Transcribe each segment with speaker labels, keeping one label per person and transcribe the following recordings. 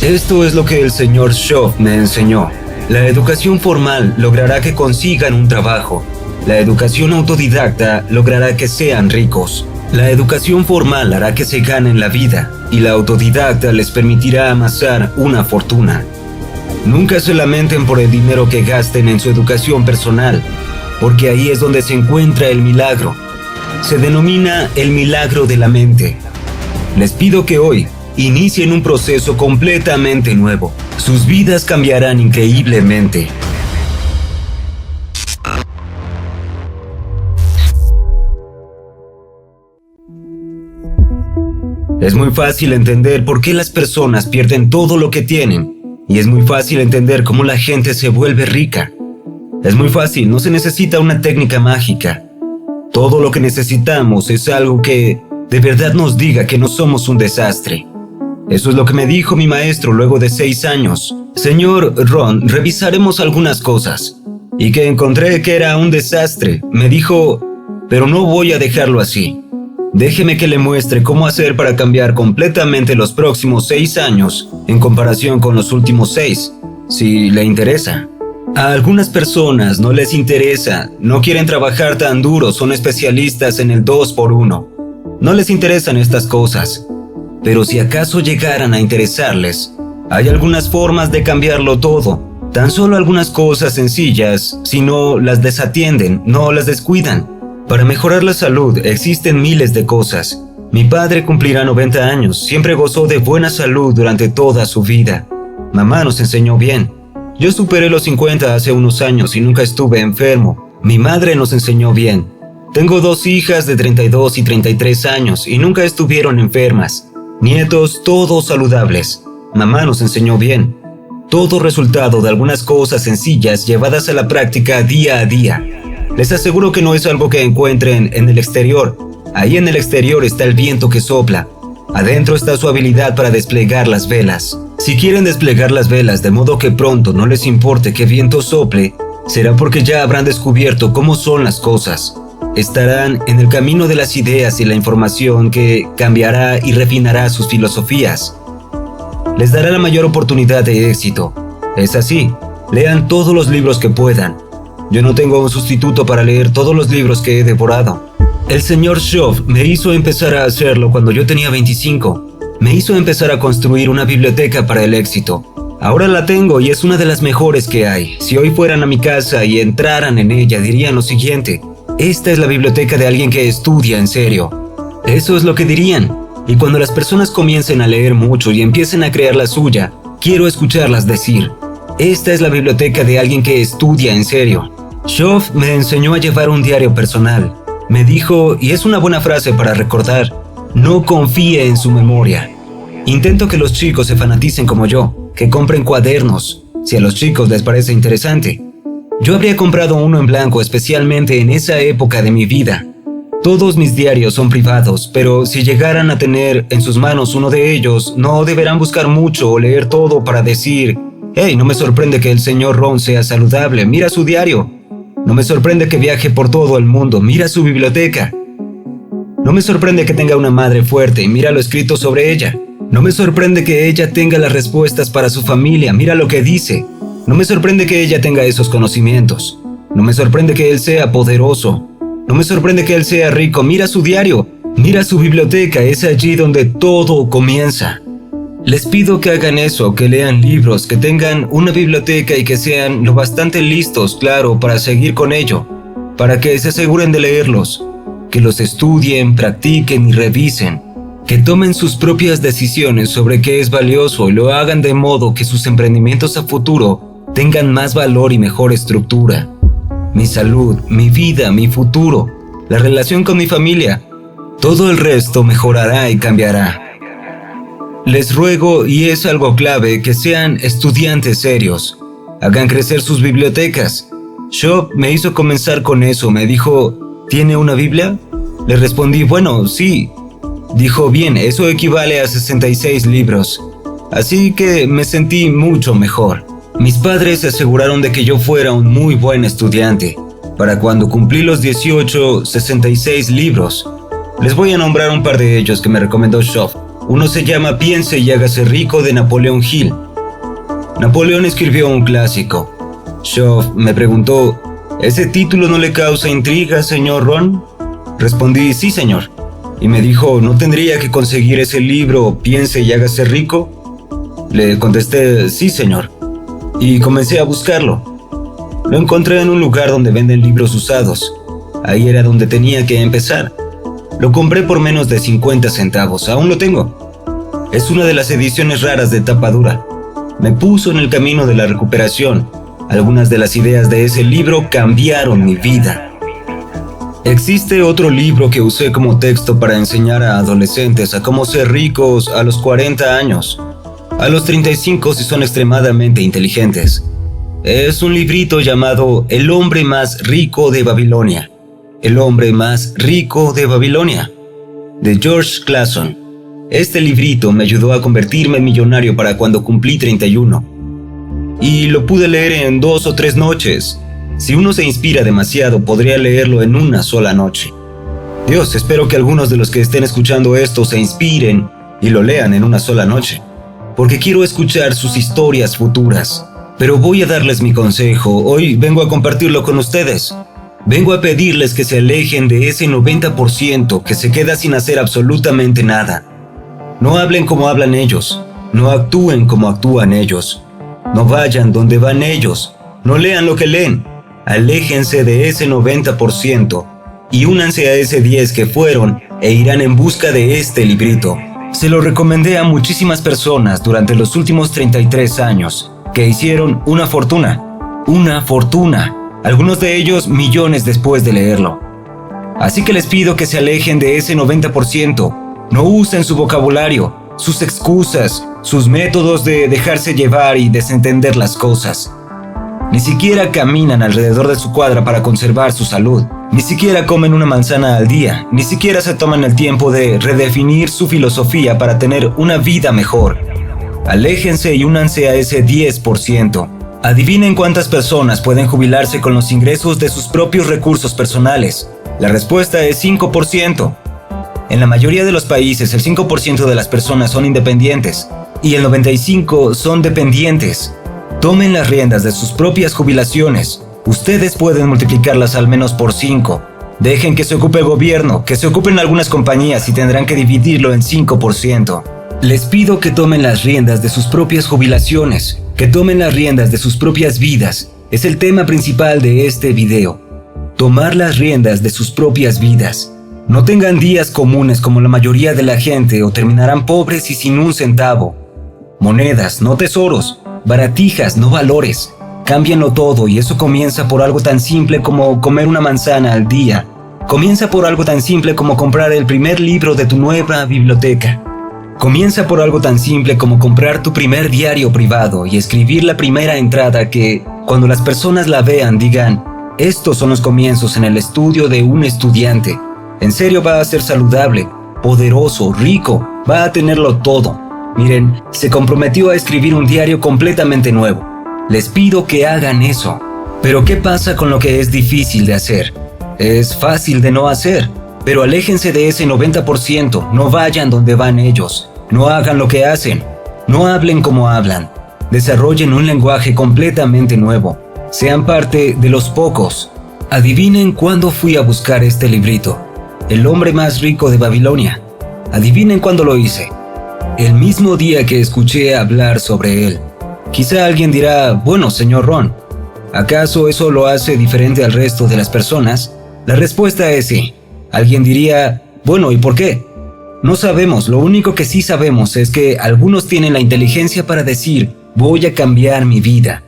Speaker 1: Esto es lo que el señor Shove me enseñó. La educación formal logrará que consigan un trabajo. La educación autodidacta logrará que sean ricos. La educación formal hará que se ganen la vida y la autodidacta les permitirá amasar una fortuna. Nunca se lamenten por el dinero que gasten en su educación personal, porque ahí es donde se encuentra el milagro. Se denomina el milagro de la mente. Les pido que hoy inicien un proceso completamente nuevo. Sus vidas cambiarán increíblemente. Es muy fácil entender por qué las personas pierden todo lo que tienen, y es muy fácil entender cómo la gente se vuelve rica. Es muy fácil, no se necesita una técnica mágica. Todo lo que necesitamos es algo que de verdad nos diga que no somos un desastre. Eso es lo que me dijo mi maestro luego de 6 años. Señor Ron, revisaremos algunas cosas. Y que encontré que era un desastre. Me dijo, pero no voy a dejarlo así. Déjeme que le muestre cómo hacer para cambiar completamente los próximos 6 años en comparación con los últimos 6, si le interesa. A algunas personas no les interesa, no quieren trabajar tan duro, son especialistas en el 2x1. No les interesan estas cosas. Pero si acaso llegaran a interesarles, hay algunas formas de cambiarlo todo. Tan solo algunas cosas sencillas, si no las desatienden, no las descuidan. Para mejorar la salud existen miles de cosas. Mi padre cumplirá 90 años, siempre gozó de buena salud durante toda su vida. Mamá nos enseñó bien. Yo superé los 50 hace unos años y nunca estuve enfermo. Mi madre nos enseñó bien. Tengo 2 hijas de 32 y 33 años y nunca estuvieron enfermas. Nietos, todos saludables. Mamá nos enseñó bien. Todo resultado de algunas cosas sencillas llevadas a la práctica día a día. Les aseguro que no es algo que encuentren en el exterior. Ahí en el exterior está el viento que sopla. Adentro está su habilidad para desplegar las velas. Si quieren desplegar las velas de modo que pronto no les importe qué viento sople, será porque ya habrán descubierto cómo son las cosas. Estarán en el camino de las ideas y la información que cambiará y refinará sus filosofías. Les dará la mayor oportunidad de éxito. Es así, lean todos los libros que puedan. Yo no tengo un sustituto para leer todos los libros que he devorado. El señor Shove me hizo empezar a hacerlo cuando yo tenía 25. Me hizo empezar a construir una biblioteca para el éxito. Ahora la tengo y es una de las mejores que hay. Si hoy fueran a mi casa y entraran en ella, dirían lo siguiente: esta es la biblioteca de alguien que estudia en serio. Eso es lo que dirían. Y cuando las personas comiencen a leer mucho y empiecen a crear la suya, quiero escucharlas decir: esta es la biblioteca de alguien que estudia en serio. Shove me enseñó a llevar un diario personal. Me dijo, y es una buena frase para recordar: no confíe en su memoria. Intento que los chicos se fanaticen como yo, que compren cuadernos, si a los chicos les parece interesante. Yo habría comprado uno en blanco especialmente en esa época de mi vida. Todos mis diarios son privados, pero si llegaran a tener en sus manos uno de ellos, no deberán buscar mucho o leer todo para decir: hey, no me sorprende que el señor Ron sea saludable, mira su diario. No me sorprende que viaje por todo el mundo, mira su biblioteca. No me sorprende que tenga una madre fuerte, mira lo escrito sobre ella. No me sorprende que ella tenga las respuestas para su familia, mira lo que dice. No me sorprende que ella tenga esos conocimientos. No me sorprende que él sea poderoso. No me sorprende que él sea rico, mira su diario, mira su biblioteca, es allí donde todo comienza. Les pido que hagan eso, que lean libros, que tengan una biblioteca y que sean lo bastante listos, claro, para seguir con ello, para que se aseguren de leerlos, que los estudien, practiquen y revisen, que tomen sus propias decisiones sobre qué es valioso y lo hagan de modo que sus emprendimientos a futuro tengan más valor y mejor estructura. Mi salud, mi vida, mi futuro, la relación con mi familia, todo el resto mejorará y cambiará. Les ruego, y es algo clave, que sean estudiantes serios. Hagan crecer sus bibliotecas. Shove me hizo comenzar con eso. Me dijo, ¿tiene una Biblia? Le respondí, bueno, sí. Dijo, bien, eso equivale a 66 libros. Así que me sentí mucho mejor. Mis padres se aseguraron de que yo fuera un muy buen estudiante. Para cuando cumplí los 18, 66 libros. Les voy a nombrar un par de ellos que me recomendó Shove. Uno se llama Piense y hágase rico de Napoleón Hill. Napoleón escribió un clásico. Schoff me preguntó, ¿ese título no le causa intriga, señor Ron? Respondí, sí, señor. Y me dijo, ¿no tendría que conseguir ese libro, Piense y hágase rico? Le contesté, sí, señor. Y comencé a buscarlo. Lo encontré en un lugar donde venden libros usados. Ahí era donde tenía que empezar. Lo compré por menos de 50 centavos, aún lo tengo. Es una de las ediciones raras de tapa dura. Me puso en el camino de la recuperación. Algunas de las ideas de ese libro cambiaron mi vida. Existe otro libro que usé como texto para enseñar a adolescentes a cómo ser ricos a los 40 años. A los 35 si son extremadamente inteligentes. Es un librito llamado El hombre más rico de Babilonia. El hombre más rico de Babilonia, de George Clason. Este librito me ayudó a convertirme en millonario para cuando cumplí 31. Y lo pude leer en 2 o 3 noches. Si uno se inspira demasiado, podría leerlo en una sola noche. Dios, espero que algunos de los que estén escuchando esto se inspiren y lo lean en una sola noche, porque quiero escuchar sus historias futuras. Pero voy a darles mi consejo. Hoy vengo a compartirlo con ustedes. Vengo a pedirles que se alejen de ese 90% que se queda sin hacer absolutamente nada. No hablen como hablan ellos. No actúen como actúan ellos. No vayan donde van ellos. No lean lo que leen. Aléjense de ese 90% y únanse a ese 10 que fueron e irán en busca de este librito. Se lo recomendé a muchísimas personas durante los últimos 33 años que hicieron una fortuna. Una fortuna. Algunos de ellos millones después de leerlo. Así que les pido que se alejen de ese 90%. No usen su vocabulario, sus excusas, sus métodos de dejarse llevar y desentender las cosas. Ni siquiera caminan alrededor de su cuadra para conservar su salud. Ni siquiera comen una manzana al día. Ni siquiera se toman el tiempo de redefinir su filosofía para tener una vida mejor. Aléjense y únanse a ese 10%. Adivinen cuántas personas pueden jubilarse con los ingresos de sus propios recursos personales. La respuesta es 5%. En la mayoría de los países, el 5% de las personas son independientes y el 95% son dependientes. Tomen las riendas de sus propias jubilaciones. Ustedes pueden multiplicarlas al menos por 5. Dejen que se ocupe el gobierno, que se ocupen algunas compañías y tendrán que dividirlo en 5%. Les pido que tomen las riendas de sus propias jubilaciones, que tomen las riendas de sus propias vidas. Es el tema principal de este video. Tomar las riendas de sus propias vidas. No tengan días comunes como la mayoría de la gente o terminarán pobres y sin un centavo. Monedas, no tesoros. Baratijas, no valores. Cámbienlo todo y eso comienza por algo tan simple como comer una manzana al día. Comienza por algo tan simple como comprar el primer libro de tu nueva biblioteca. Comienza por algo tan simple como comprar tu primer diario privado y escribir la primera entrada que, cuando las personas la vean, digan, estos son los comienzos en el estudio de un estudiante. En serio va a ser saludable, poderoso, rico, va a tenerlo todo. Miren, se comprometió a escribir un diario completamente nuevo. Les pido que hagan eso. Pero ¿qué pasa con lo que es difícil de hacer? Es fácil de no hacer. Pero aléjense de ese 90%, no vayan donde van ellos. No hagan lo que hacen. No hablen como hablan. Desarrollen un lenguaje completamente nuevo. Sean parte de los pocos. Adivinen cuándo fui a buscar este librito. El hombre más rico de Babilonia. Adivinen cuándo lo hice. El mismo día que escuché hablar sobre él. Quizá alguien dirá, bueno, señor Ron, ¿acaso eso lo hace diferente al resto de las personas? La respuesta es sí. Alguien diría, bueno, ¿y por qué? No sabemos, lo único que sí sabemos es que algunos tienen la inteligencia para decir, voy a cambiar mi vida,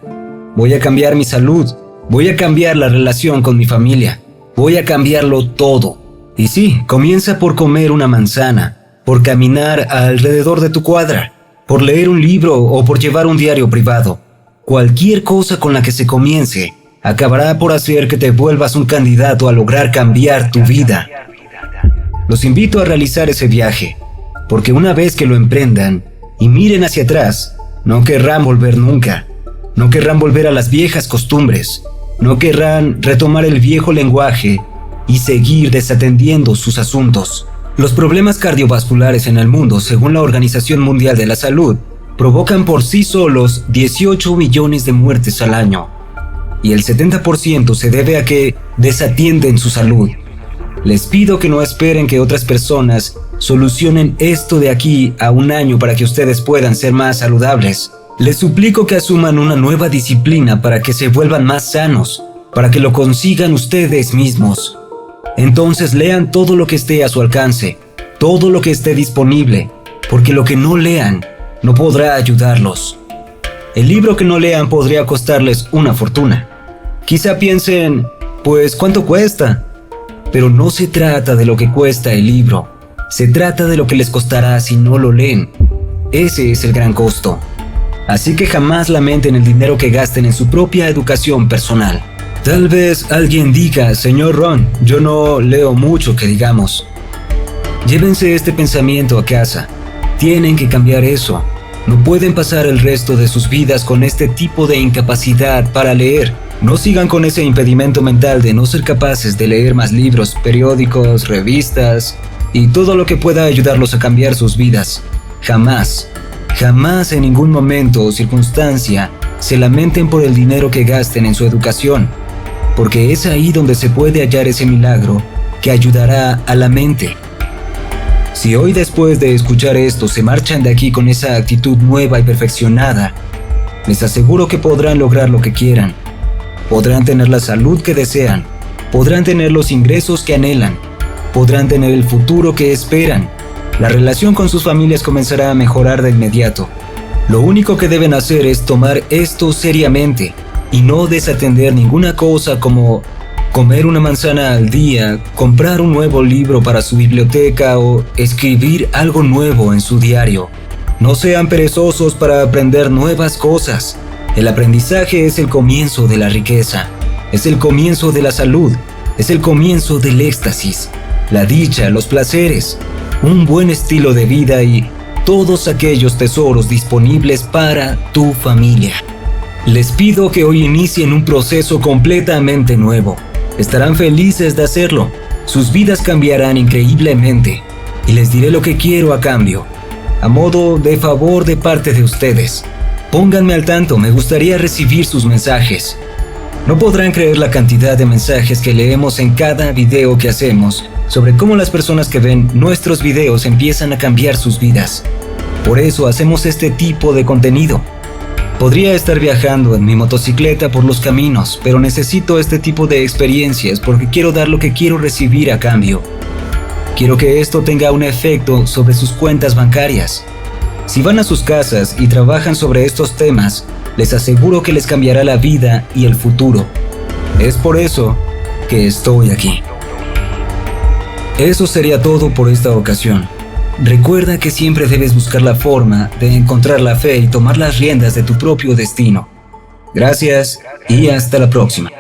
Speaker 1: voy a cambiar mi salud, voy a cambiar la relación con mi familia, voy a cambiarlo todo. Y sí, comienza por comer una manzana, por caminar alrededor de tu cuadra, por leer un libro o por llevar un diario privado. Cualquier cosa con la que se comience acabará por hacer que te vuelvas un candidato a lograr cambiar tu vida. Los invito a realizar ese viaje, porque una vez que lo emprendan y miren hacia atrás, no querrán volver nunca. No querrán volver a las viejas costumbres. No querrán retomar el viejo lenguaje y seguir desatendiendo sus asuntos. Los problemas cardiovasculares en el mundo, según la Organización Mundial de la Salud, provocan por sí solos 18 millones de muertes al año. Y el 70% se debe a que desatienden su salud. Les pido que no esperen que otras personas solucionen esto de aquí a un año para que ustedes puedan ser más saludables. Les suplico que asuman una nueva disciplina para que se vuelvan más sanos, para que lo consigan ustedes mismos. Entonces lean todo lo que esté a su alcance, todo lo que esté disponible, porque lo que no lean no podrá ayudarlos. El libro que no lean podría costarles una fortuna. Quizá piensen, pues ¿cuánto cuesta? Pero no se trata de lo que cuesta el libro, se trata de lo que les costará si no lo leen. Ese es el gran costo. Así que jamás lamenten el dinero que gasten en su propia educación personal. Tal vez alguien diga, señor Ron, yo no leo mucho que digamos. Llévense este pensamiento a casa. Tienen que cambiar eso. No pueden pasar el resto de sus vidas con este tipo de incapacidad para leer. No sigan con ese impedimento mental de no ser capaces de leer más libros, periódicos, revistas y todo lo que pueda ayudarlos a cambiar sus vidas. Jamás, jamás en ningún momento o circunstancia se lamenten por el dinero que gasten en su educación, porque es ahí donde se puede hallar ese milagro que ayudará a la mente. Si hoy después de escuchar esto se marchan de aquí con esa actitud nueva y perfeccionada, les aseguro que podrán lograr lo que quieran. Podrán tener la salud que desean, podrán tener los ingresos que anhelan, podrán tener el futuro que esperan. La relación con sus familias comenzará a mejorar de inmediato. Lo único que deben hacer es tomar esto seriamente y no desatender ninguna cosa como comer una manzana al día, comprar un nuevo libro para su biblioteca o escribir algo nuevo en su diario. No sean perezosos para aprender nuevas cosas. El aprendizaje es el comienzo de la riqueza, es el comienzo de la salud, es el comienzo del éxtasis, la dicha, los placeres, un buen estilo de vida y todos aquellos tesoros disponibles para tu familia. Les pido que hoy inicien un proceso completamente nuevo. Estarán felices de hacerlo, sus vidas cambiarán increíblemente y les diré lo que quiero a cambio, a modo de favor de parte de ustedes. Pónganme al tanto, me gustaría recibir sus mensajes. No podrán creer la cantidad de mensajes que leemos en cada video que hacemos sobre cómo las personas que ven nuestros videos empiezan a cambiar sus vidas. Por eso hacemos este tipo de contenido. Podría estar viajando en mi motocicleta por los caminos, pero necesito este tipo de experiencias porque quiero dar lo que quiero recibir a cambio. Quiero que esto tenga un efecto sobre sus cuentas bancarias. Si van a sus casas y trabajan sobre estos temas, les aseguro que les cambiará la vida y el futuro. Es por eso que estoy aquí. Eso sería todo por esta ocasión. Recuerda que siempre debes buscar la forma de encontrar la fe y tomar las riendas de tu propio destino. Gracias y hasta la próxima.